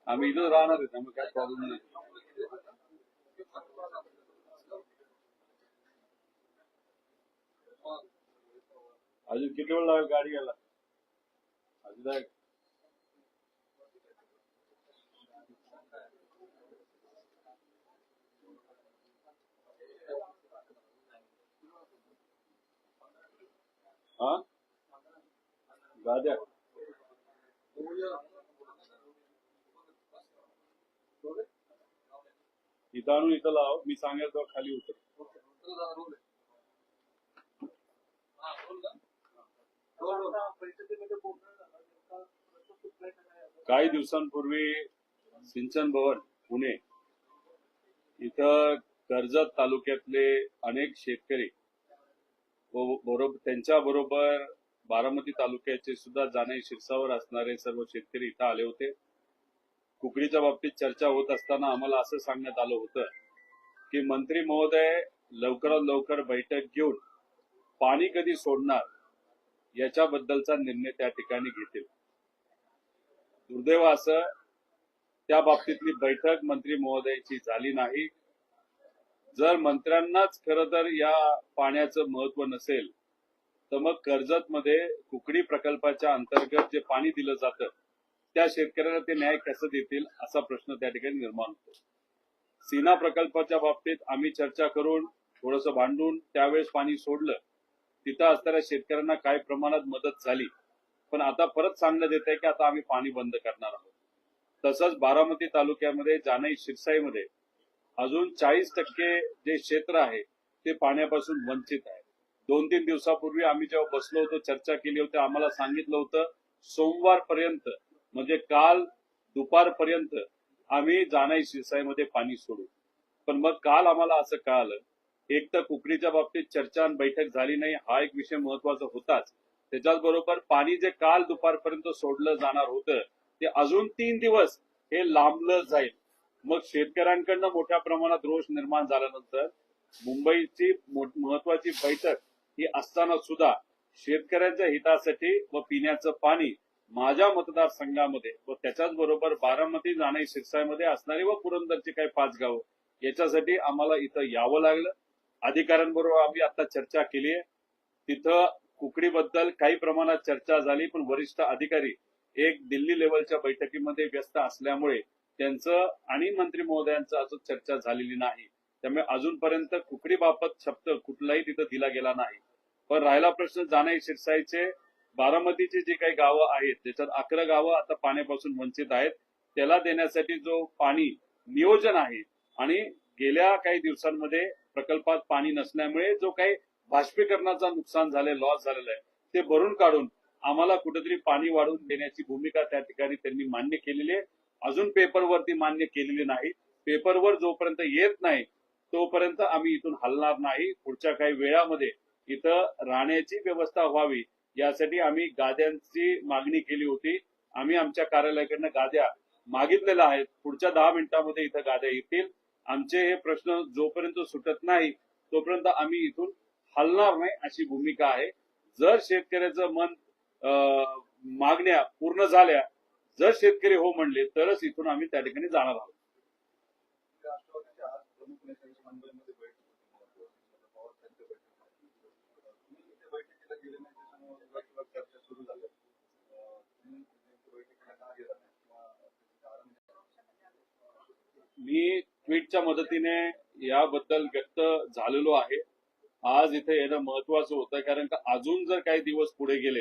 आम्ही इथं राहणार आहे, त्यामुळे काय प्रॉब्लेम नाही. अजून किती वेळ लागेल गाडी यायला? अजून हा गाद्या इथं आणून इथं लाव, मी सांगेल तेव्हा खाली उतर. काही दिवसांपूर्वी सिंचन भवन पुणे इथं कर्जत तालुक्यातले अनेक शेतकरी बरोबर त्यांच्या बरोबर बारामती तालुक्याचे सुद्धा जाणे शिरसावर असणारे सर्व शेतकरी इथं आले होते. कुकडीच्या बाबतीत चर्चा होत असताना आम्हाला असं सांगण्यात आलं होतं की मंत्री महोदय लवकरात लवकर बैठक घेऊन पाणी कधी सोडणार याच्याबद्दलचा निर्णय त्या ठिकाणी घेतील. दुर्दैव असं त्या बाबतीतली बैठक मंत्री महोदयाची झाली नाही. जर मंत्र्यांनाच खरं तर या पाण्याचं महत्व नसेल तर मग कर्जतमध्ये कुकडी प्रकल्पाच्या अंतर्गत जे पाणी दिलं जातं त्या शेतकऱ्यांना ते न्याय कसं देतील असा प्रश्न त्या ठिकाणी निर्माण होतो. सीना प्रकल्पाच्या बाबतीत आम्ही चर्चा करून थोडंसं भांडून त्यावेळेस पाणी सोडलं. तिथं असणाऱ्या शेतकऱ्यांना काही प्रमाणात मदत झाली, पण आता परत सांगण्यात येत आहे की आता आम्ही पाणी बंद करणार आहोत. तसंच बारामती तालुक्यामध्ये जाणई शिरसाईमध्ये अजून 40% जे क्षेत्र आहे ते पाण्यापासून वंचित आहे. 2-3 दिवसापूर्वी आम्ही जेव्हा बसलो होतो चर्चा केली होती, आम्हाला सांगितलं होतं सोमवारपर्यंत म्हणजे काल दुपारपर्यंत आम्ही जाणई शिरसाईमध्ये पाणी सोडू. पण मग काल आम्हाला असं कळालं, एक तर कुकडीच्या बाबतीत चर्चा आणि बैठक झाली नाही, हा एक विषय महत्वाचा होताच. त्याच्याचबरोबर पाणी जे काल दुपारपर्यंत सोडलं जाणार होतं ते अजून 3 दिवस हे लांबलं जाईल. मग शेतकऱ्यांकडनं मोठ्या प्रमाणात रोष निर्माण झाल्यानंतर मुंबईची महत्वाची बैठक ही असताना सुद्धा शेतकऱ्यांच्या हितासाठी व पिण्याचं पाणी माझ्या मतदारसंघामध्ये व त्याच्याच बरोबर बारामती जाणई शिरसाईमध्ये असणारी व पुरंदरची काही 5 गावं याच्यासाठी आम्हाला इथं यावं लागलं. अधिकाऱ्यांबरोबर आम्ही आता चर्चा केली आहे. तिथं कुकडीबद्दल काही प्रमाणात चर्चा झाली, पण वरिष्ठ अधिकारी एक दिल्ली लेवलच्या बैठकीमध्ये व्यस्त असल्यामुळे त्यांचं आणि मंत्री महोदयांचं अजून चर्चा झालेली नाही. त्यामुळे अजूनपर्यंत कुकडीबाबत शब्द कुठलाही तिथं दिला गेला नाही. पण राहिला प्रश्न जाणई शिरसाईचे बारामतीची जी काही गावं आहेत त्याच्यात 11 गावं आता पाण्यापासून वंचित आहेत. त्याला देण्यासाठी जो पाणी नियोजन आहे आणि गेल्या काही दिवसांमध्ये प्रकल्पात पाणी नसल्यामुळे जो काही बाष्पीकरणाचा नुकसान झाले लॉस झालेला आहे ते भरून काढून आम्हाला कुठेतरी पाणी वाढवून देण्याची भूमिका त्या ठिकाणी त्यांनी मान्य केलेली आहे. अजून पेपरवरती मान्य केलेली नाही. पेपरवर जोपर्यंत येत नाही तोपर्यंत आम्ही इथून हलणार नाही. पुढच्या काही वेळामध्ये इथं राहण्याची व्यवस्था व्हावी यासाठी आम्ही गाद्यांची मागणी केली होती. आम्ही आमच्या कार्यालयाकडनं गाद्या मागितलेल्या आहेत. पुढच्या 10 मिनिटांमध्ये इथं गाद्या येतील. आमचे हे प्रश्न जोपर्यंत सुटत नाही तोपर्यंत आम्ही इथून हलणार नाही अशी भूमिका आहे. जर शेतकऱ्याचं मन मागण्या पूर्ण झाल्या, जर शेतकरी हो म्हणले तरच इथून आम्ही त्या ठिकाणी जाणार आहोत. मी ट्विटच्या मदतीने याबद्दल व्यक्त झालेलो आहे. आज इथे येणं महत्वाचं होतं कारण का अजून जर काही दिवस पुढे गेले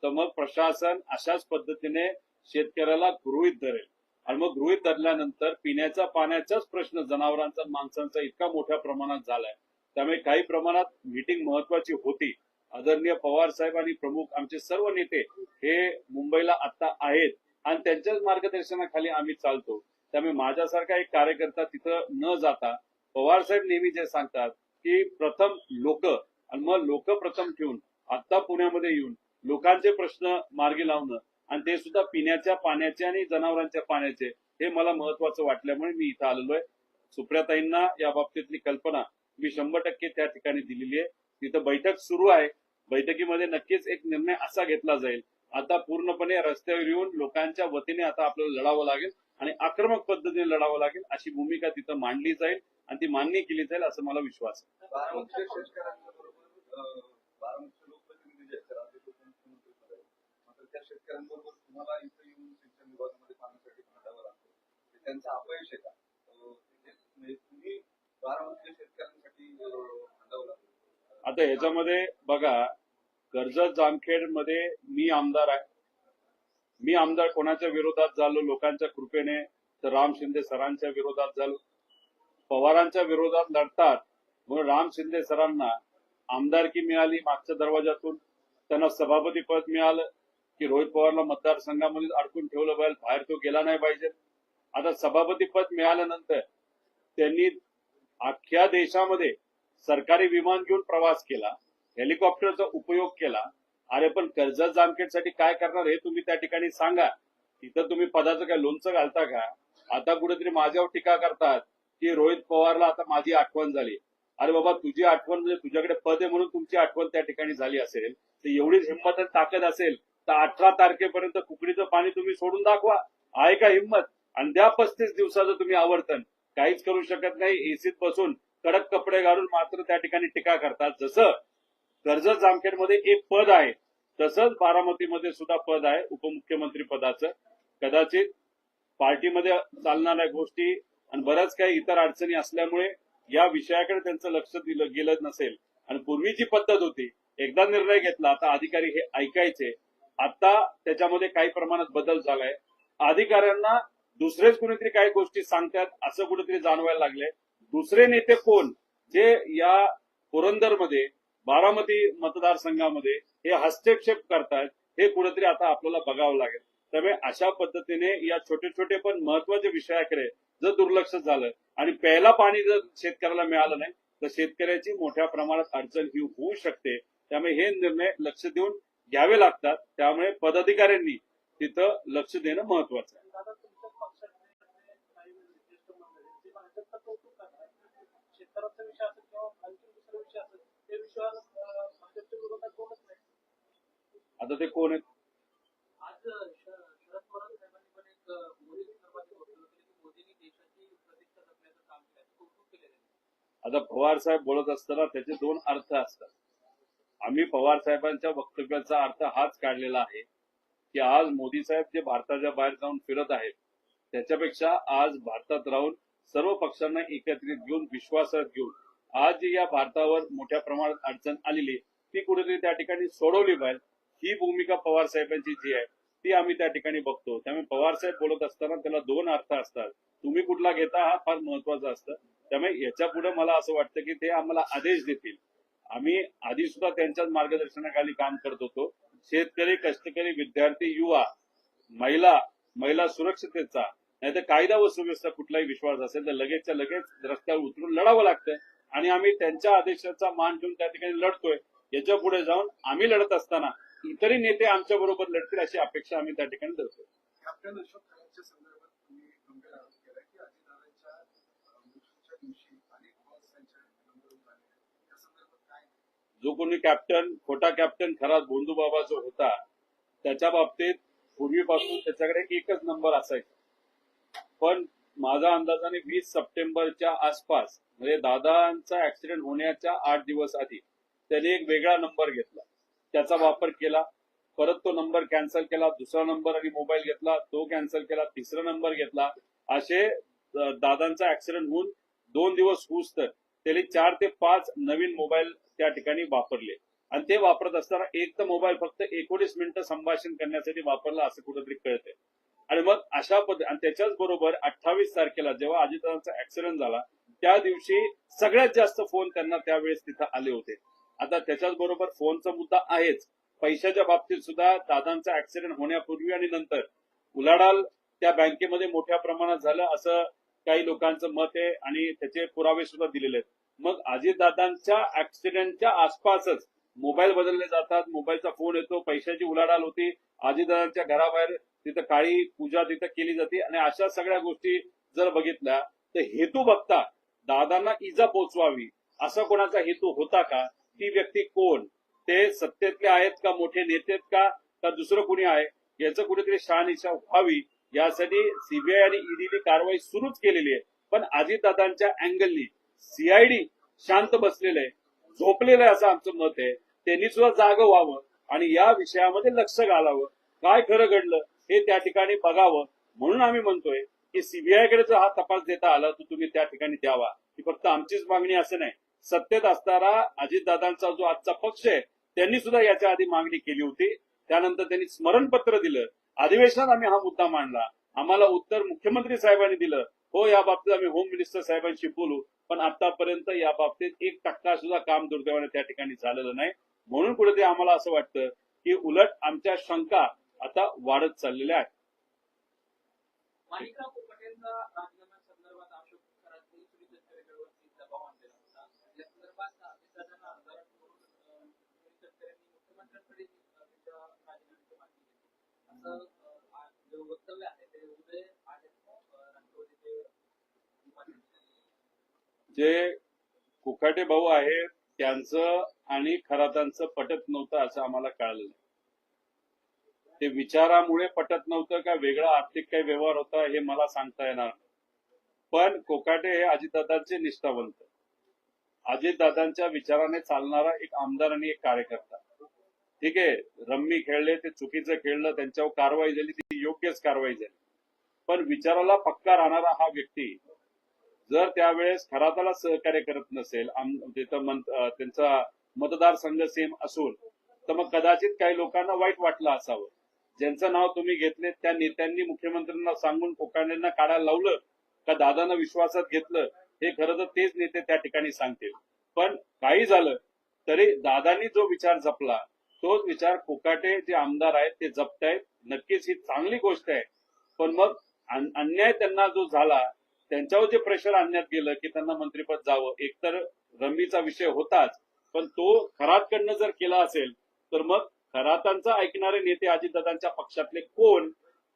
तर मग प्रशासन अशाच पद्धतीने शेतकऱ्याला गृहीत धरेल आणि मग गृहीत धरल्यानंतर पिण्याच्या पाण्याचाच प्रश्न जनावरांचा माणसांचा इतका मोठ्या प्रमाणात झालाय. त्यामुळे काही प्रमाणात मीटिंग महत्वाची होती. आदरणीय पवार साहेब आणि प्रमुख आमचे सर्व नेते हे मुंबईला आता आहेत आणि त्यांच्याच मार्गदर्शनाखाली आम्ही चालतो. त्यामुळे माझ्यासारखा एक कार्यकर्ता तिथं न जाता पवार साहेब नेहमी जे सांगतात की प्रथम लोक आणि मग लोक प्रथम ठेवून आता पुण्यामध्ये येऊन लोकांचे प्रश्न मार्गी लावणं आणि ते सुद्धा पिण्याच्या पाण्याचे आणि जनावरांच्या पाण्याचे हे मला महत्वाचं वाटल्यामुळे मी इथं आलेलो आहे. सुप्रियाताईंना या बाबतीतली कल्पना मी 100% त्या ठिकाणी दिलेली आहे. तिथं बैठक सुरू आहे. बैठकीमध्ये नक्कीच एक निर्णय असा घेतला जाईल आता पूर्णपणे रस्त्यावर येऊन लोकांच्या वतीने आता आपल्याला लढावं लागेल आणि आक्रमक पद्धतीने लढावं लागेल अशी भूमिका तिथं मांडली जाईल आणि ती मान्य केली जाईल असं मला विश्वास आहे. बारामतीच्या शेतकऱ्यांबरोबर बारामतीचे लोकप्रतिनिधी जे आहेत राज्याचे उपमुख्यमंत्री पद आहे, मात्र त्या शेतकऱ्यांबरोबर तुम्हाला इथं येऊन सिंचन विभागामध्ये पाहण्यासाठी भांडावं लागतं, त्यांचं अपयश आहे का? म्हणजे तुम्ही बारामतीच्या शेतकऱ्यांसाठी भांडावं लागतं. आता ह्याच्यामध्ये बघा, कर्जत जामखेड मध्ये मी आमदार आहे. मी आमदार कोणाच्या विरोधात झालो? लोकांच्या कृपेने तर राम शिंदे सरांच्या विरोधात झालो. पवारांच्या विरोधात लढतात म्हणून राम शिंदे सरांना आमदारकी मिळाली मागच्या दरवाजातून, त्यांना सभापती पद मिळालं की रोहित पवारला मतदारसंघामध्ये अडकून ठेवलं पाहिजे, बाहेर तो गेला नाही पाहिजे. आता सभापती पद मिळाल्यानंतर त्यांनी अख्ख्या देशामध्ये सरकारी विमान घेऊन प्रवास केला, हेलिकॉप्टरचा उपयोग केला. अरे पण कर्जत जामखेडसाठी काय करणार हे तुम्ही त्या ठिकाणी सांगा. तिथं तुम्ही पदाचं काय लोणचं घालता का? आता कुठेतरी माझ्यावर टीका करतात की रोहित पवारला आता माझी आठवण झाली. अरे बाबा, तुझी आठवण म्हणजे तुझ्याकडे पद आहे म्हणून तुमची आठवण त्या ठिकाणी झाली असेल तर एवढीच हिंमत आणि ताकद असेल तर 18 तारखेपर्यंत कुकडीचं पाणी तुम्ही सोडून दाखवा. आहे का हिंमत? आणि द्या 35 दिवसाचं तुम्ही आवर्तन. काहीच करू शकत नाही. एसीत बसून कडक कपडे घालून मात्र त्या ठिकाणी टीका करतात. जसं कर्जत जामखेडमध्ये एक पद आहे तसंच बारामतीमध्ये सुद्धा पद आहे उपमुख्यमंत्री पदाचं. कदाचित पार्टीमध्ये चालणाऱ्या गोष्टी आणि बऱ्याच काही इतर अडचणी असल्यामुळे या विषयाकडे त्यांचं लक्ष दिलं गेलं नसेल. आणि पूर्वीची पद्धत होती, एकदा निर्णय घेतला आता अधिकारी हे ऐकायचे. आता त्याच्यामध्ये काही प्रमाणात बदल झालाय. अधिकाऱ्यांना दुसरेच कुणीतरी काही गोष्टी सांगतात असं कुठेतरी जाणवायला लागले. दुसरे नेते कोण जे या पुरंदरमध्ये बारामती मतदारसंघामध्ये हे हस्तक्षेप करतायत हे कुठेतरी आता आपल्याला बघावं लागेल. त्यामुळे अशा पद्धतीने या छोटे छोटे पण महत्वाच्या विषयाकडे जर दुर्लक्ष झालं आणि प्यायला पाणी जर शेतकऱ्याला मिळालं नाही तर शेतकऱ्याची मोठ्या प्रमाणात अडचण ही होऊ शकते. त्यामुळे हे निर्णय लक्ष देऊन घ्यावे लागतात. त्यामुळे पदाधिकाऱ्यांनी तिथं लक्ष देणं महत्वाचं आहे. आता ते कोण आहेत? आज शरद पवार साहेबांनी पण एक मोदी संदर्भात बोललं की मोदींनी देशाची प्रतिष्ठा जपण्याचं काम केलं, कौतुक केलेलं आहे. आता पवार साहेब बोलत असताना त्याचे दोन अर्थ असतात. आम्ही पवार साहेबांच्या वक्तव्याचा अर्थ हाच काढलेला आहे की आज मोदी साहेब जे भारताच्या बाहेर जाऊन फिरत आहेत त्याच्यापेक्षा आज भारतात राहून सर्व पक्षांना एकत्रित घेऊन विश्वासात घेऊन आज जी या भारतावर मोठ्या प्रमाणात अडचण आलेली ती कुठेतरी त्या ठिकाणी सोडवली पाहिजे. ही भूमिका पवार साहेबांची जी आहे ती आम्ही त्या ठिकाणी बघतो. त्यामुळे पवार साहेब बोलत असताना त्याला दोन अर्थ असतात. तुम्ही कुठला घेता हा फार महत्वाचा असतं. त्यामुळे याच्या पुढे मला असं वाटतं की ते आम्हाला आदेश देतील. आम्ही आधी सुद्धा त्यांच्याच मार्गदर्शनाखाली काम करत होतो. शेतकरी, कष्टकरी, विद्यार्थी, युवा, महिला सुरक्षिततेचा नाही तर कायदा व सुव्यवस्था कुठलाही विश्वास असेल तर लगेचच्या लगेच रस्त्यावर उतरून लढावं लागतं. आणि आम्ही त्यांच्या आदेशाचा मान ठेवून त्या ठिकाणी लढतोय. याच्या पुढे जाऊन आम्ही लढत असताना इतरही नेते आमच्या बरोबर लढतील अशी अपेक्षा आम्ही त्या ठिकाणी धरतो. कॅप्टन अशोक खराच्या संदर्भात तुम्ही गंभीर आरोप केला की अजितदादांच्या मृत्यूच्या दिवशी अनेक बस त्यांच्या नंबर झाले, या संदर्भात काय? जो कोणी कॅप्टन, खोटा कॅप्टन खरा भोंदूबाबा जो होता त्याच्या बाबतीत पूर्वीपासून त्याच्याकडे एकच नंबर असायचा. पण माझा अंदाजाने 20 सप्टेंबरच्या आसपास म्हणजे दादांचा ऍक्सिडेंट होण्याच्या 8 दिवस आधी त्याने एक वेगळा नंबर घेतला, त्याचा वापर केला. परत तो नंबर कॅन्सल केला, दुसरा नंबर आणि मोबाईल घेतला, तो कॅन्सल केला, तिसरा नंबर घेतला. असे दादांचा ऍक्सिडेंट होऊन 2 दिवस होऊस तर त्याने 4 ते 5 नवीन मोबाईल त्या ठिकाणी वापरले. आणि ते वापरत असताना एक तर मोबाईल फक्त 19 मिनिटं संभाषण करण्यासाठी वापरला असं कुठेतरी कळतंय. आणि मग अशा पद्धती आणि त्याच्याच बरोबर 28 तारखेला जेव्हा अजितदादांचा ऍक्सिडेंट झाला त्या दिवशी सगळ्यात जास्त फोन त्यांना त्यावेळेस तिथं आले होते. आता त्याच्याच बरोबर फोनचा मुद्दा आहेच. पैशाच्या बाबतीत सुद्धा दादांचा ऍक्सिडेंट होण्यापूर्वी आणि नंतर उलाढाल त्या बँकेमध्ये मोठ्या प्रमाणात झालं असं काही लोकांचं मत आहे आणि त्याचे पुरावे सुद्धा दिलेले आहेत. मग अजितदादांच्या ऍक्सिडेंटच्या आसपासच मोबाईल बदलले जातात, मोबाईलचा फोन येतो, पैशाची उलाढाल होती, अजितदादांच्या घराबाहेर तिथं काळी पूजा तिथं केली जाते. आणि अशा सगळ्या गोष्टी जर बघितल्या तर हेतू बघता दादांना इजा पोचवावी असा कोणाचा हेतू होता का? ती व्यक्ती कोण? ते सत्तेतले आहेत का, मोठे नेते आहेत का, का दुसरं कोणी आहे याचं कुठेतरी शहानिशा व्हावी यासाठी सीबीआय आणि ईडीने कारवाई सुरूच केलेली आहे. पण अजितदादांच्या अँगलनी सीआयडी शांत बसलेलं आहे, झोपलेलं आहे असं आमचं मत आहे. त्यांनी सुद्धा जागं व्हावं आणि या विषयामध्ये लक्ष घालावं, काय खरं घडलं हे त्या ठिकाणी बघावं. म्हणून आम्ही म्हणतोय की सीबीआयकडे जर हा तपास देता आला तर तुम्ही त्या ठिकाणी द्यावा. ही फक्त आमचीच मागणी असं नाही, सत्तेत असणारा अजितदादांचा जो आजचा पक्ष आहे त्यांनी सुद्धा याच्या आधी मागणी केली होती. त्यानंतर त्यांनी स्मरणपत्र दिलं, अधिवेशनात आम्ही हा मुद्दा मांडला, आम्हाला उत्तर मुख्यमंत्री साहेबांनी दिलं. हो, या बाबतीत आम्ही होम मिनिस्टर साहेबांशी बोलू, पण आतापर्यंत या बाबतीत 1% सुद्धा काम दुर्दैवाने त्या ठिकाणी झालेलं नाही. म्हणून कुठेतरी आम्हाला असं वाटतं की उलट आमच्या शंका आता वाढत चाललेल्या आहेत. माणिकराव कोकाटेंचा राजीनाम्यासंदर्भात अशोक खरात शेतकऱ्यांवरती दबाव आणलेला होता. या संदर्भात अजितदादांना आंदोलन करून शेतकऱ्यांनी मुख्यमंत्र्यांकडे त्यांच्या राजीनाम्याची मागणी केली असं जे वक्तव्य आहे ते उदय आहेत राष्ट्रवादीचे. जे कोकाटे भाऊ आहेत त्यांचं आणि खरातांचं पटत नव्हतं असं आम्हाला कळलं. ते विचारामुळे पटत नव्हतं का वेगळा आर्थिक काही व्यवहार होता हे मला सांगता येणार नाही. पण कोकाटे हे अजितदादांचे निष्ठावंत, अजितदादांच्या विचाराने चालणारा एक आमदार आणि एक कार्यकर्ता. ठीक आहे, रम्मी खेळले, ते चुकीचं खेळलं, त्यांच्यावर कारवाई झाली, ती योग्यच कारवाई झाली. पण विचाराला पक्का राहणारा हा व्यक्ती जर त्यावेळेस खराताला सहकार्य करत नसेल, त्यांचा मतदारसंघ सेम असून, तर मग कदाचित काही लोकांना वाईट वाटलं असावं. ज्यांचं नाव तुम्ही घेतले त्या नेत्यांनी मुख्यमंत्र्यांना सांगून कोकाटेंना काढायला लावलं का दादांना विश्वासात घेतलं, हे खरं तर तेच नेते त्या ठिकाणी सांगतील. पण काही झालं तरी दादांनी जो विचार जपला तोच विचार कोकाटे जे आमदार आहेत ते जपतायत. नक्कीच ही चांगली गोष्ट आहे. पण मग अन्याय त्यांना जो झाला, त्यांच्यावर जे प्रेशर आणण्यात गेलं की त्यांना मंत्रिपद जावं, एकतर रम्मीचा विषय होताच, पण तो खरातकडनं जर केला असेल तर मग खरातांचा ऐकणारे नेते अजितदादांच्या पक्षातले कोण,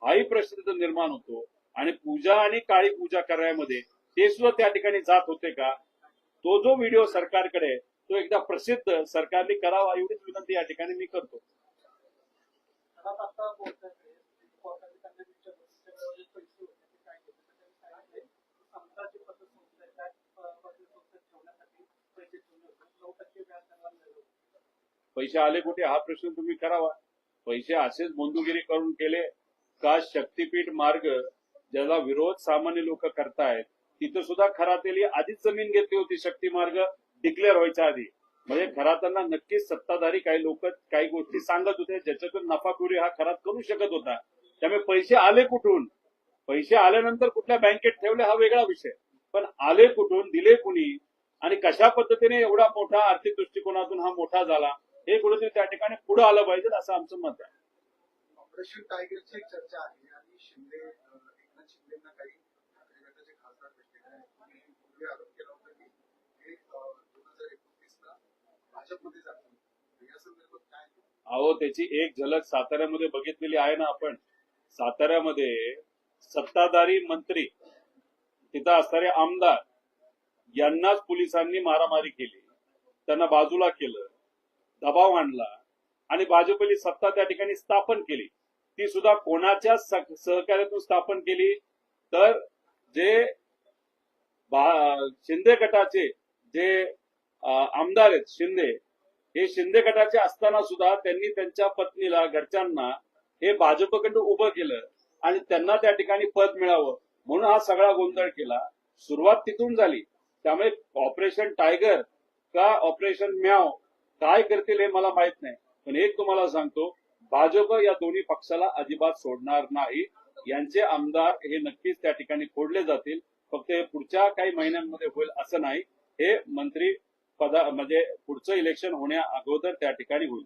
हाही प्रश्न तिथं निर्माण होतो. आणि पूजा आणि काळी पूजा करण्यामध्ये ते सुद्धा त्या ठिकाणी जात होते का? तो जो व्हिडिओ सरकारकडे तो एकदा प्रसिद्ध सरकारने करावा एवढीच विनंती या ठिकाणी मी करतो. पैसे आले कुठे हा प्रश्न तुम्ही करावा. पैसे असेच बंधुगिरी करून केले का? शक्तीपीठ मार्ग ज्याला विरोध सामान्य लोक करतायत तिथं सुद्धा खरातेली आधीच जमीन घेतली होती, शक्ती मार्ग डिक्लेअर व्हायच्या आधी. म्हणजे खरातांना नक्कीच सत्ताधारी काही लोक काही गोष्टी सांगत होते ज्याच्यातून नफाखोरी हा खरात करू शकत होता. त्यामुळे पैसे आले कुठून, पैसे आल्यानंतर कुठल्या बँकेत ठेवले हा वेगळा विषय, पण आले कुठून, दिले कुणी आणि कशा पद्धतीने एवढा मोठा आर्थिक दृष्टिकोनातून हा मोठा झाला हे कुठेतरी त्या ठिकाणी पुढे आलं पाहिजे असं आमचं मत आहे. ऑपरेशन टायगरची एक चर्चा आहे आणि एकनाथ शिंदेना काही ठाकरे गटाचे खासदार भेटलेले आहेत. पूर्वी आरोप केला होता की हे 2029 ला भाजपमध्ये जातील. या संदर्भात काय? अहो, त्याची एक झलक साताऱ्यामध्ये बघितलेली आहे ना आपण. साताऱ्यामध्ये सत्ताधारी मंत्री, तिथं असणारे आमदार यांनाच पोलिसांनी मारामारी केली, त्यांना बाजूला केलं, दबाव आणला आणि भाजपली सत्ता त्या ठिकाणी स्थापन केली. ती सुद्धा कोणाच्या सहकार्यातून स्थापन केली तर जे शिंदे गटाचे जे आमदार आहेत शिंदे, हे शिंदे गटाचे असताना सुद्धा त्यांनी त्यांच्या पत्नीला, घरच्यांना हे भाजपकडून उभं केलं आणि त्यांना त्या ठिकाणी पद मिळावं म्हणून हा सगळा गोंधळ केला. सुरुवात तिथून झाली. त्यामुळे ऑपरेशन टायगर का ऑपरेशन म्याव काय करतील हे मला माहित नाही, पण एक तुम्हाला सांगतो, भाजप या दोन्ही पक्षाला अजिबात सोडणार नाही. यांचे आमदार हे नक्कीच त्या ठिकाणी फोडले जातील. फक्त हे पुढच्या काही महिन्यांमध्ये होईल असं नाही, हे मंत्री म्हणजे पुढचं इलेक्शन होण्या अगोदर त्या ठिकाणी होईल.